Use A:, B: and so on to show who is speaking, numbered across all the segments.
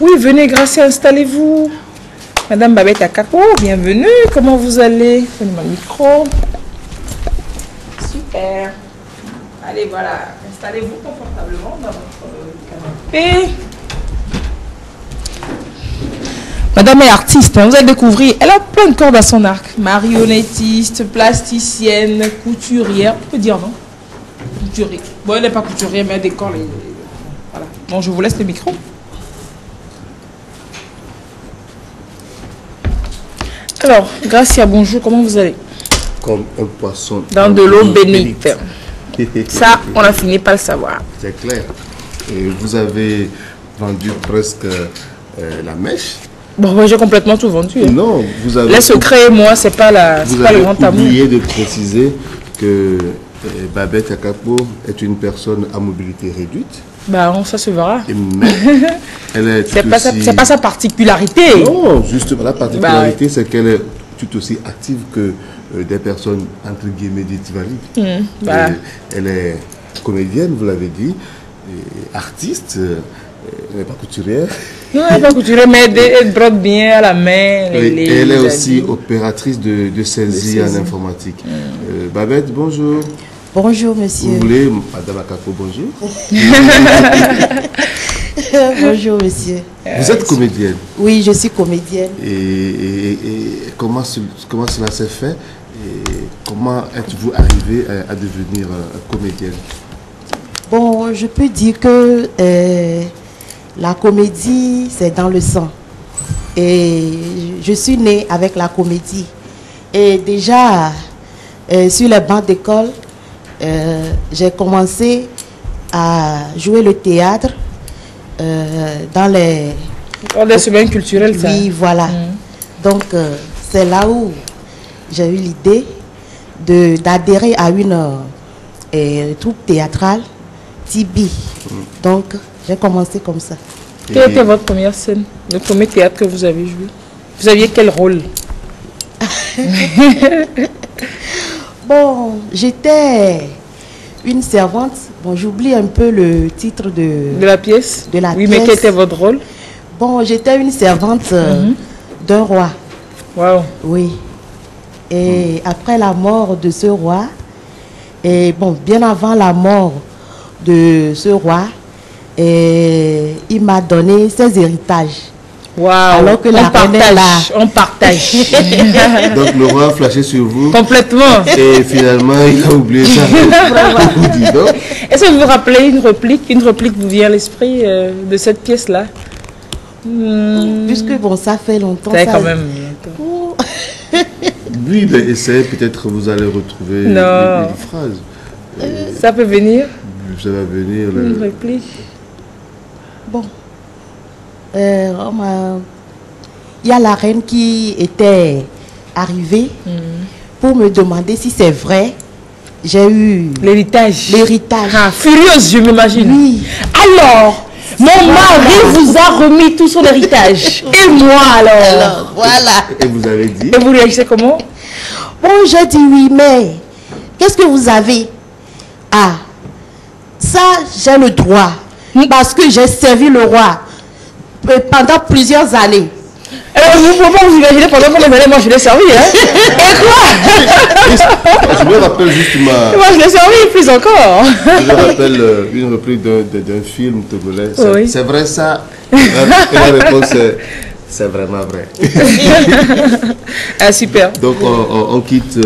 A: Oui, venez, Gracia, installez-vous. Madame Babette Akapo, bienvenue. Comment vous allez? Prenez mon micro. Super. Allez, voilà. Installez-vous confortablement dans votre canapé. Madame est artiste, hein, vous allez découvrir. Elle a plein de cordes à son arc. Marionnettiste, plasticienne, couturière. On peut dire non? Couturière. Bon, elle n'est pas couturière, mais elle décore les... Voilà. Bon, je vous laisse le micro. Alors, Gracia, bonjour, comment vous allez?
B: Comme un poisson
A: dans de l'eau bénite. Ça, on a fini par le savoir.
B: C'est clair. Et vous avez vendu presque la mèche.
A: Bon, j'ai complètement tout vendu. Hein.
B: Non, vous avez...
A: Les secrets, moi, c'est pas le grand amour.
B: Vous avez oublié de préciser que Babette Akapo est une personne à mobilité réduite.
A: Bah, ça se verra.
B: Mais elle est
A: c'est pas sa particularité.
B: Non, justement, la particularité, c'est qu'elle est tout aussi active que des personnes, entre guillemets, dites valides. Elle est comédienne, vous l'avez dit, artiste, elle n'est pas couturière.
A: Non, elle n'est pas couturière, mais elle brode bien à la main.
B: Et elle est aussi opératrice de saisie en informatique. Babette, bonjour.
C: Bonjour, monsieur.
B: Vous voulez, Madame Akapo, bonjour.
C: Bonjour, monsieur.
B: Vous êtes comédienne?
C: Oui, je suis comédienne.
B: Et comment cela s'est fait? Et comment êtes-vous arrivée à devenir comédienne?
C: Bon, je peux dire que la comédie, c'est dans le sang. Et je suis née avec la comédie. Et déjà, sur les bancs d'école, j'ai commencé à jouer le théâtre dans les
A: semaines culturelles.
C: Oui,
A: ça.
C: Voilà. Donc, c'est là où j'ai eu l'idée d'adhérer à une troupe théâtrale, Tibi. Donc, j'ai commencé comme ça.
A: Quelle était votre première scène, le premier théâtre que vous avez joué? Vous aviez quel rôle?
C: Bon, j'étais une servante. Bon, j'oublie un peu le titre de
A: la pièce. Oui, mais quel était votre rôle?
C: Bon, j'étais une servante d'un roi.
A: Wow.
C: Oui. Et après la mort de ce roi, et bon, bien avant la mort de ce roi, il m'a donné ses héritages.
A: Wow.
C: Alors que la reine est là.
A: On partage.
B: Donc le roi a flashé sur vous.
A: Complètement.
B: Et finalement, il a oublié ça.
A: Est-ce que vous vous rappelez une réplique vous vient à l'esprit de cette pièce-là?
C: Puisque bon, ça fait longtemps.
A: Ça fait quand même
C: longtemps.
B: Oui, mais essayez, peut-être vous allez retrouver une phrase.
A: Ça peut venir.
B: Ça va venir.
A: Une réplique.
C: Bon. Il y a la reine qui était arrivée pour me demander si c'est vrai. J'ai eu
A: l'héritage.
C: Ah,
A: furieuse, je m'imagine.
C: Oui.
A: Alors, mon mari vous a remis tout son héritage. Et moi alors
C: voilà.
B: Et vous avez dit?
C: Et vous réagissez comment? Bon, j'ai dit oui, mais qu'est-ce que vous avez? Ah, ça, j'ai le droit. Parce que j'ai servi le roi pendant plusieurs années.
A: Vous pouvez pas vous imaginer pendant combien d'années moi je l'ai servi, hein? Et quoi?
B: Je me rappelle juste
A: moi je l'ai servi plus encore.
B: Je me rappelle une réplique d'un film togolais.
A: Oui.
B: C'est vrai ça? Et la réponse c'est vraiment vrai.
A: Ah super.
B: Donc on quitte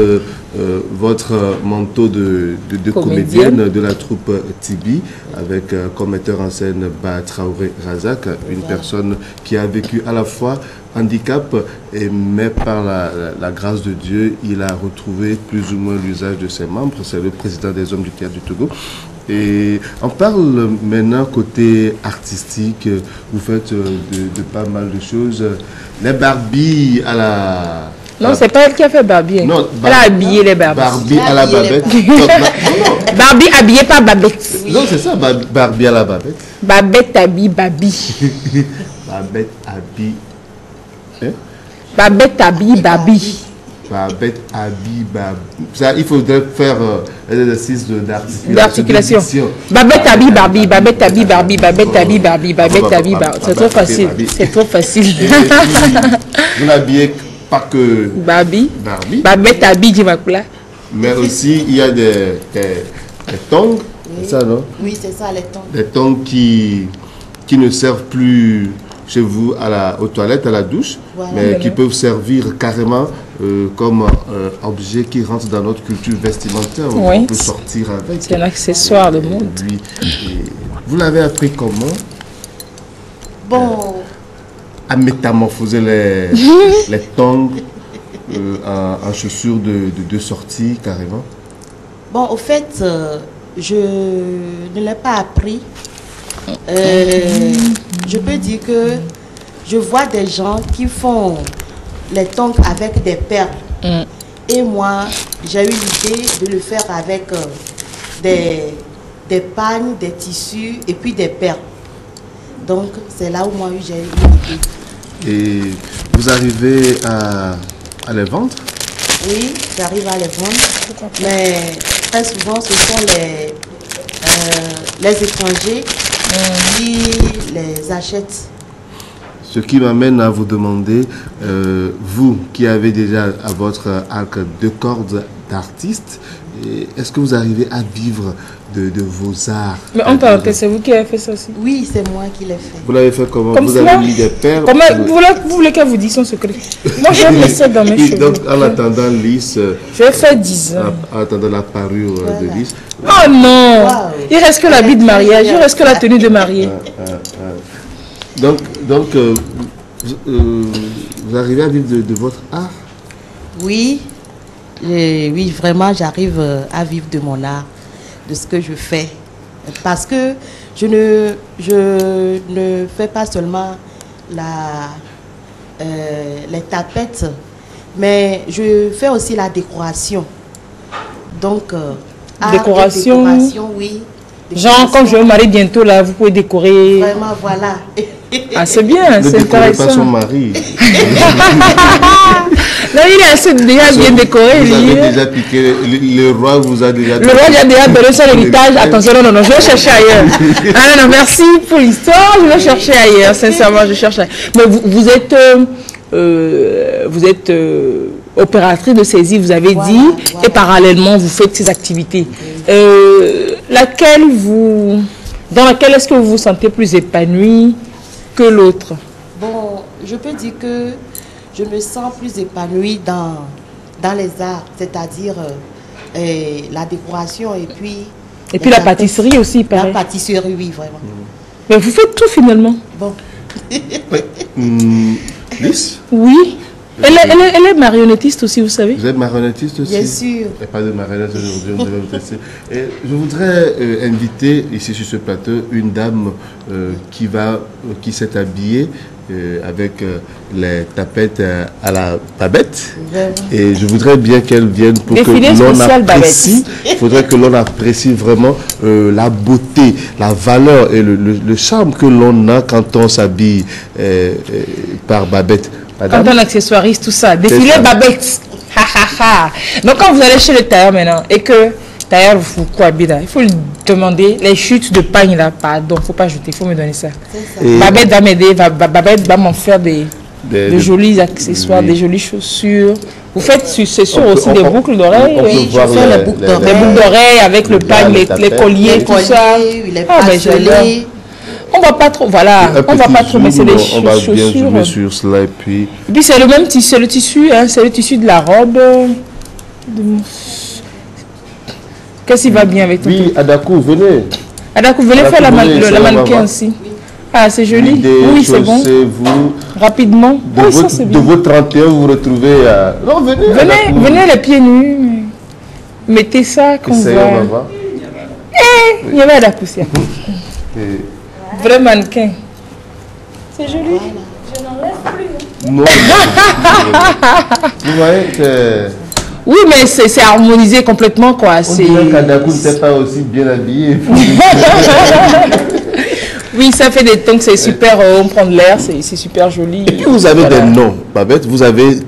B: votre manteau de comédienne de la troupe Tibi avec comme metteur en scène Ba Traoré Razak, une personne qui a vécu à la fois handicap mais par la grâce de Dieu il a retrouvé plus ou moins l'usage de ses membres. C'est le président des hommes du théâtre du Togo. Et on parle maintenant côté artistique, vous faites de pas mal de choses. Les Barbies à la...
A: Non, c'est pas elle qui a fait Barbie.
B: Non,
A: elle a habillé les Barbies.
B: Barbie à la Babette.
A: Barbie habillée par Babette.
B: Non, c'est ça, Barbie à la Babette.
A: Babette habille Barbie.
B: Babette habille...
A: Babette habille Barbie.
B: Babette, Abi, ça, il faudrait faire un exercice
A: d'articulation. Babette, Abi, Barbie, Babette, Abi, Barbie, Babette, Abi, Barbie, Babette, Abi, Barbie. C'est trop facile. C'est trop facile.
B: Vous n'habillez pas que
A: Barbie. Babette, Abi, Dimakula.
B: Mais aussi, il y a des tongs. C'est ça, non?
C: Oui, c'est ça, les tongs.
B: Des tongs qui ne servent plus chez vous aux toilettes, à la douche, voilà, mais qui peuvent servir carrément comme objet qui rentre dans notre culture vestimentaire. Oui. On peut sortir avec.
A: C'est un accessoire de mode.
B: Oui. Vous l'avez appris comment?
C: Bon.
B: À métamorphoser les tongs en chaussures de sortie, carrément.
C: Bon, au fait, je ne l'ai pas appris. Je peux dire que je vois des gens qui font les tongs avec des perles. Et moi, j'ai eu l'idée de le faire avec des pagnes, des tissus et puis des perles. Donc, c'est là où moi j'ai eu l'idée.
B: Et vous arrivez à les vendre?
C: Oui, j'arrive à les vendre. Mais très souvent, ce sont les étrangers qui les achètent.
B: Ce qui m'amène à vous demander, vous qui avez déjà à votre arc 2 cordes d'artiste, est-ce que vous arrivez à vivre de vos arts?
A: Mais en tant que c'est vous qui avez fait ça aussi?
C: Oui, c'est moi qui l'ai fait.
B: Vous l'avez fait comment?
A: Comme
B: vous
A: cela?
B: Avez mis des perles?
A: Vous voulez qu'elle vous dise son secret? Moi, j'ai mis ça dans mes cheveux.
B: Donc, en attendant Lys...
A: J'ai fait 10 ans.
B: En attendant la parure de Lys...
A: Oh non! Wow. Il reste que l'habit de mariage, il reste que la tenue de mariée.
B: Donc vous arrivez à vivre de votre art?
C: Oui. Oui, vraiment, j'arrive à vivre de mon art, de ce que je fais. Parce que je ne fais pas seulement les tapettes, mais je fais aussi la décoration. Donc,
A: décoration,
C: oui.
A: Genre, quand je vais me marier bientôt, là, vous pouvez décorer.
C: Vraiment, voilà.
A: Ah, c'est bien, c'est intéressant.
B: Ne pas son mari.
A: Là, il est assez déjà bien décoré.
B: Vous avez déjà piqué, le roi vous a déjà...
A: Le roi a déjà donné son héritage. Attention, non, je vais chercher ailleurs. Ah non, merci pour l'histoire, je vais chercher ailleurs. Sincèrement, je cherche ailleurs. Mais vous êtes opératrice de saisie, vous avez dit, et parallèlement, vous faites ces activités. Dans laquelle est-ce que vous vous sentez plus épanouie que l'autre?
C: Bon, je peux dire que je me sens plus épanouie dans les arts, c'est-à-dire la décoration et puis
A: la pâtisserie aussi, pareil.
C: La pâtisserie, oui, vraiment.
A: Mais vous faites tout finalement.
C: Bon.
B: Lys?
A: Oui. Elle est marionnettiste aussi, vous savez.
B: Vous êtes marionnettiste aussi?
C: Bien sûr.
B: Il n'y a pas de marionnette aujourd'hui, on devait vous tester. Et je voudrais inviter ici sur ce plateau une dame qui s'est habillée avec les tapettes à la babette. Et je voudrais bien qu'elle vienne pour que l'on apprécie. Il faudrait que l'on apprécie vraiment la beauté, la valeur et le charme que l'on a quand on s'habille par babette.
A: Madame? Quand on accessoirise tout ça, défilé babette. Donc quand vous allez chez le tailleur maintenant et que tailleur vous cohabite, il faut lui demander les chutes de pagne là, pardon, il ne faut pas jeter, il faut me donner ça. Babette va m'aider, Babette va m'en faire de jolis accessoires, des jolies chaussures. Vous faites, c'est sûr, aussi des boucles d'oreilles.
C: Oui, je fais les boucles d'oreilles.
A: Les boucles d'oreilles avec le pagne, les colliers, tout ça.
C: Les bracelets.
A: On va pas trop, voilà, on va pas trop, mais c'est les chaussures.
B: On va bien zoomer sur cela et puis
A: c'est le même tissu, c'est le tissu, hein, c'est le tissu de la robe. Qu'est-ce qui va bien avec toi?
B: Oui, Adakou, venez.
A: Adakou, venez faire la mannequin aussi. Ah, c'est joli. Oui, c'est bon.
B: Vous,
A: rapidement.
B: De vos 31, vous vous retrouvez à... Non, venez.
A: Venez les pieds nus. Mettez ça qu'on voit. Il y avait Adakou, c'est vrai mannequin. C'est joli. Je n'enlève plus.
B: Non. Vous voyez que...
A: Oui, mais c'est harmonisé complètement, quoi.
B: On dirait qu'Adakou n'était pas aussi bien habillé.
A: Oui, ça fait des temps que c'est super, on prend de l'air, c'est super joli.
B: Et puis vous avez des noms, Babette, vous avez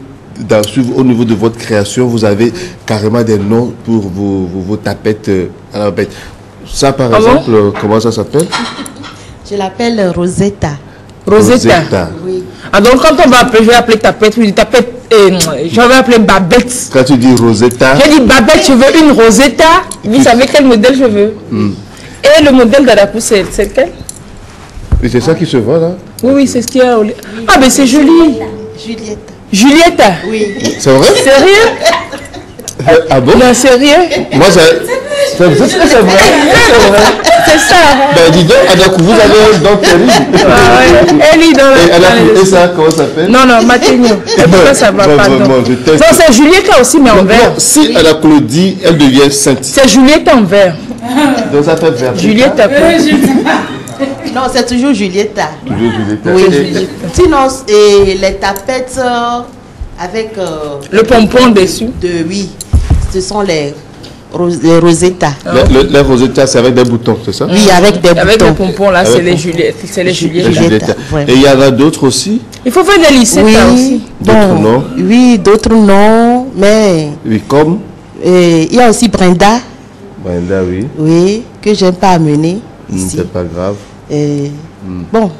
B: au niveau de votre création, vous avez carrément des noms pour vos tapettes à la bête. Ça, par exemple, comment ça s'appelle?
C: Je l'appelle Rosetta.
A: Rosetta.
C: Oui.
A: Ah, donc quand on va appeler, je vais appeler tapette, oui, tapette, je vais appeler Babette.
B: Quand tu dis Rosetta.
A: Je dis Babette, je veux une Rosetta. Vous savez quel modèle je veux? Et le modèle d'Adapou, c'est lequel?
B: Et c'est ça qui se voit là?
A: Oui, c'est ce qu'il y a. Ah, mais c'est joli.
C: Juliette.
A: Juliette?
C: Oui.
B: C'est vrai?
A: Sérieux?
B: Ah bon?
A: Non, sérieux?
B: Moi, c'est vrai.
A: C'est ça.
B: Ben dis donc, Adakou, vous avez un don terrible.
A: Elle est dans
B: Et ça, comment ça s'appelle?
A: Non, Maténio. Ça va pas. Non, c'est Juliette aussi, mais en vert.
B: Si Adakou le dit, elle devient sainte.
A: C'est Juliette en vert.
B: Donc ça fait vert.
A: Juliette
C: Non, c'est toujours Julietta.
B: Toujours Julietta.
C: Oui, Julietta. Sinon, les tapettes avec...
A: le pompon dessus.
C: Oui, ce sont les Rosetta.
B: Les Rosetta, c'est avec des boutons, c'est ça?
C: Oui, avec des boutons.
A: Avec les pompons, là, c'est les Juliette. C'est les Juliette.
B: Et il y en a d'autres aussi?
A: Il faut faire des lycées aussi.
B: D'autres noms?
C: Oui, d'autres noms, mais...
B: Oui, comme?
C: Il y a aussi Brenda.
B: Brenda, oui.
C: Oui, que j'aime pas amener ici.
B: C'est pas grave.
C: Bon.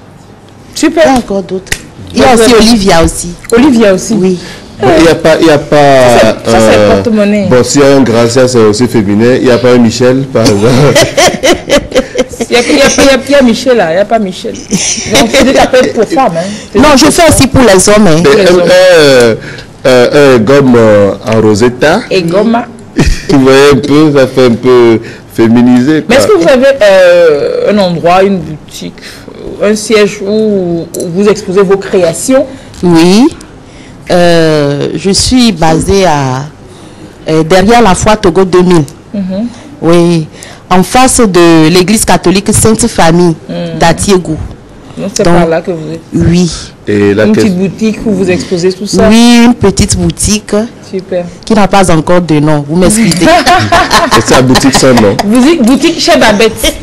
A: Super.
C: Il y a encore d'autres. Il y a aussi Olivia aussi.
A: Olivia aussi.
C: Oui.
B: Bon, il n'y a pas...
A: Ça, c'est porte-monnaie.
B: Bon, s'il y a un grand, ça c'est aussi féminin. Il n'y a pas un Michel, par exemple.
A: Il y a Michel là, il n'y a pas Michel. Donc, c'est des tapettes pour femmes. Hein.
C: Non, je fais aussi pour les hommes. Hein.
B: Un gomme en Rosetta.
A: Et gomme.
B: Vous voyez un peu, ça fait un peu féminisé.
A: Mais est-ce que vous avez un endroit, une boutique, un siège où vous exposez vos créations?
C: Oui. Je suis basée derrière la foire Togo 2000. Oui. En face de l'église catholique Sainte-Famille d'Atiégou.
A: Donc c'est par là que vous êtes?
C: Oui.
B: Et
A: une petite boutique où vous exposez tout ça?
C: Oui, une petite boutique.
A: Super.
C: Qui n'a pas encore de nom. Vous m'excusez.
B: C'est sa boutique sans nom.
A: Boutique chez Babette.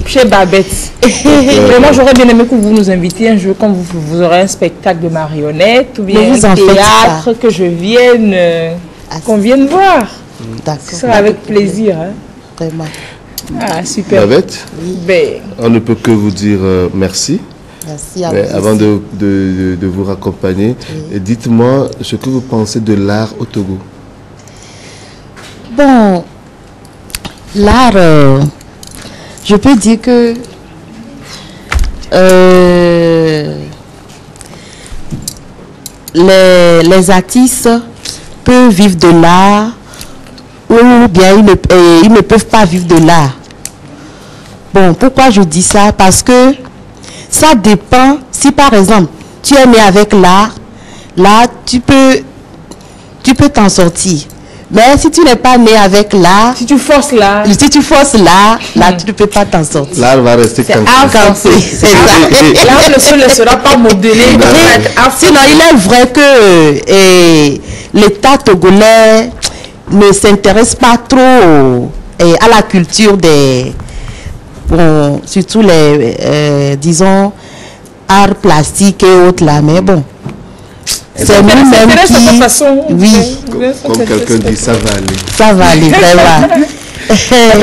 A: Chez Babette. Mais moi j'aurais bien aimé que vous nous invitiez un jour quand vous aurez un spectacle de marionnettes ou bien un théâtre que je vienne, qu'on vienne voir.
C: D'accord.
A: Ce sera avec plaisir. Hein.
C: Vraiment.
A: Ah, super.
B: Babette, on ne peut que vous dire merci.
C: Merci à vous.
B: Avant de vous raccompagner, dites-moi ce que vous pensez de l'art au Togo.
C: Bon, l'art, je peux dire que les artistes peuvent vivre de l'art ou bien ils ne peuvent pas vivre de l'art. Bon, pourquoi je dis ça? Parce que ça dépend. Si par exemple, tu es né avec l'art, là, tu peux t'en sortir. Mais si tu n'es pas né avec l'art,
A: si tu forces l'art,
C: là, tu ne peux pas t'en sortir.
B: L'art va rester campé.
C: C'est ça.
A: L'art ne sera pas modelé.
C: Sinon, il est vrai que l'État togolais ne s'intéresse pas trop à la culture des... Bon, surtout les, disons, arts plastiques et autres là, mais bon. C'est nous-mêmes qui... Oui.
B: Comme quelqu'un dit, ça va aller.
C: Ça va aller, vraiment.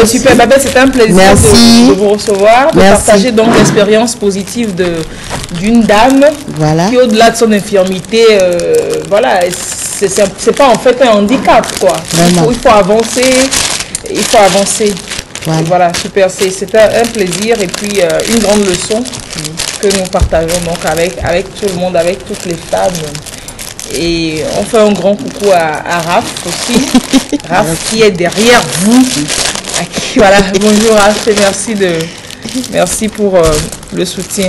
A: Super, Babette, c'était un plaisir de vous recevoir, de partager donc l'expérience positive d'une dame qui, au-delà de son infirmité, voilà, c'est pas en fait un handicap, quoi. Il faut avancer. Voilà, super, c'était un plaisir et puis une grande leçon que nous partageons donc avec tout le monde, avec toutes les femmes. Et on fait un grand coucou à Raph aussi, Raph qui est derrière vous. Voilà, bonjour Raph et merci pour le soutien.